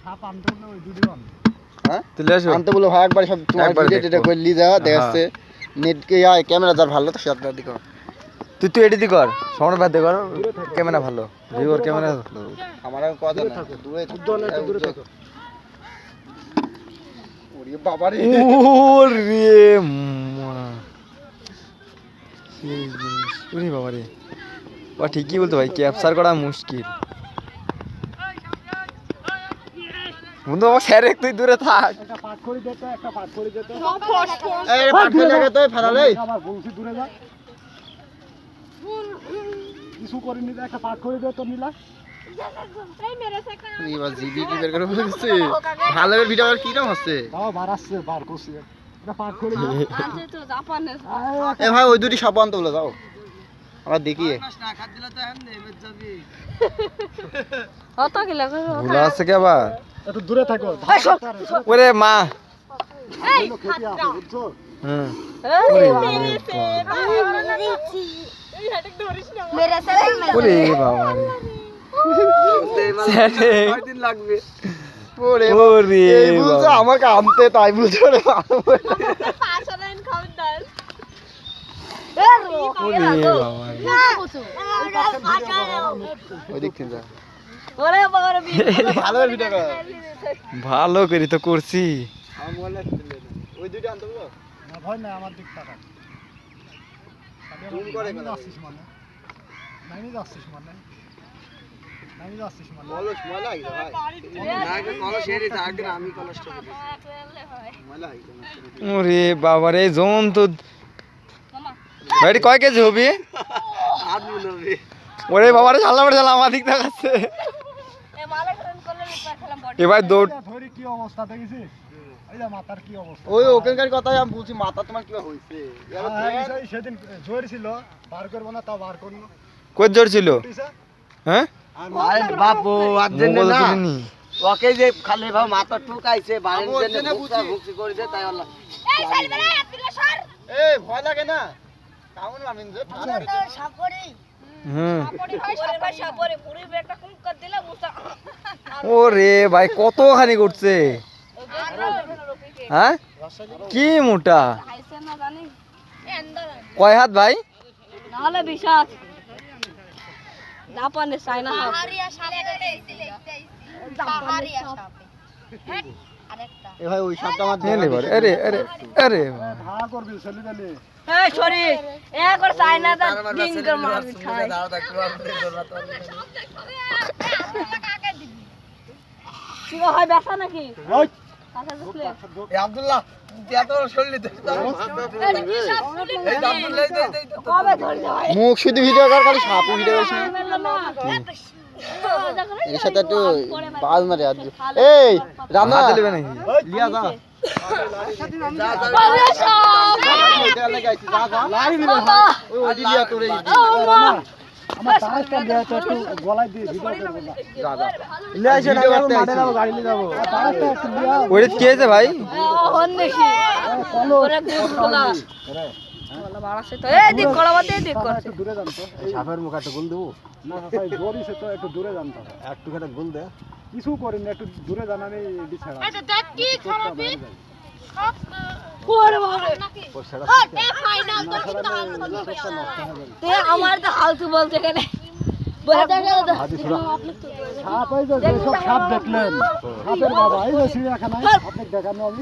সাপ আনতে হলে ওই দুটো আন হ্যাঁ তুলে আসো আনতে বলো ভাই একবার সব তোমার একবার ভিডিও টিডিও দেখবো। করে লি যাও দেখাচ্ছে নেট কে ক্যামেরা যার ভালো তো সেটা দেখো তুই এডিট কর সময় বাদ দে কর ক্যামেরা ভালো ভিউর ক্যামেরা ভালো আমার আর কথা না দূরে দূরে থাকো ওরে বাবা রে ওরে মা সেই জিনিস ওরে বাবা রে বা ঠিকই বলতো ভাই ক্যাপচার করা মুশকিল বন্ধু আমার স্যার তুই দূরে থাক একটা পাট করে দে তো একটা পাট করে দে তো এই পাট করে লাগে তো ফেরালে আমার বলছি দূরে যা কিছু করিনি রে একটা পাট করে দে তো নীলা এবার জিবি কি বের করে বলছে ভালো করে ভিডিও আর কি নাম হচ্ছে দাও বার আসছে বার করছি একটা পাট করে দে এ ভাই ওই দুটি সাপ আনতে বলে যাও আমরা দেখি ভুলা আছে কি আবার একটু দূরে থাকো ওরে মা খেতে আসো বুঝছো হুম ওরে বাবা রে স্যারে কয়দিন লাগবে ওরে ওরে এই বুঝছো বাবা। আমাকে আনতে তাই বুঝছো রে ওরে বাবা রে। ওই দিক থেকে যা ওরে বাবা রে ভালো করে ভিডিও কর ভালো করি তো করছি আমার মোবাইলে ওই দুটো আনতে বলো না ভয় না আমার দিক তাকা জুম করে নামি যাচ্ছিস মানে নামি যাচ্ছিস মানে বলো সময় লাগে ভাই আগে কলস এরি আগে আমি কলসটা দিই সময় লাগে ওরে বাবা রে জন তো ভাই কয় কেজি হবি আর মনে হবে ওরে বাবা রে শালা শালা আমার দিক দেখাচ্ছে এবার দৌড় ধরি কি অবস্থা দেখেছিস এই যে মাথার কি অবস্থা ওই ওখানকার কথাই আমি বলছি মাথা তোমার কি হইছে সেদিন জোর ছিল বার করবো না তাও বার করলো কই জোর ছিল হ্যাঁ আরে বাবু মোবাইল তুলিনি ওকে যে খালি ভাব মাথা ঠুকাইছে বাইরের জন্য ভুক্তি করেছে তাই আল্লাহ এই ভয় লাগে না কেমন আমিন যে হুম ওরে ভাই কতখানি করছে হ্যাঁ কি মোটা কয় হাত ভাই নাহলে বিশ্বাস না পানে চাই না এ ভাই ওই সবটা আমার নে নে বারে আরে আরে আরে ভাড়া করবি চলি গেলে এই সরি একবার চাই না তা দিন কর মারবি খাই কি হয় ব্যথা নাকি ওই কাছে ঢুকলে এ আব্দুল্লাহ এত শরীর দে এই আব্দুল্লাহ দে কবে ধরে যায় মুখ শুধু ভিডিও কর খালি সাপে ভিডিও করিস না এর সাথে একটু বাজ মারে আজ এই রানা হাতে নেবে নাকি লিয়া যা ওই ওই লিয়া তোরে আমার দাঁড়াটা দেয়া তো একটু গলায় দিয়ে ভিডিও করবো না যা যা লিয়ে আসে না আমি মাঠে যাবো গাড়ি নিয়ে যাবো দাঁড়াটা একটু লিয়া ওরে কি হয়েছে ভাই হন দেখি চলো ওরে গুলা বলা বাড়াছে তো এই দিক কলাবা দে দিক কর একটু দূরে যান তো এই সাপের মুখ একটা গুল দেবো না ভাই জোরিছে তো একটু দূরে যান তো একটু খানে গুল দে কিছু করিনি একটু দূরে যান আমি এডি ছাড়া আচ্ছা দেখ কি খারাপই ওরে বাবা ওর সেটা এ ফাইনাল তো কিন্তু তে আমার তো হালতু বলতে গেলে বড় সাপ এই যে সব সাপ দেখলেন সাপের বাবা এই যে চিড়িয়াখানায় আপনি দেখানো আমি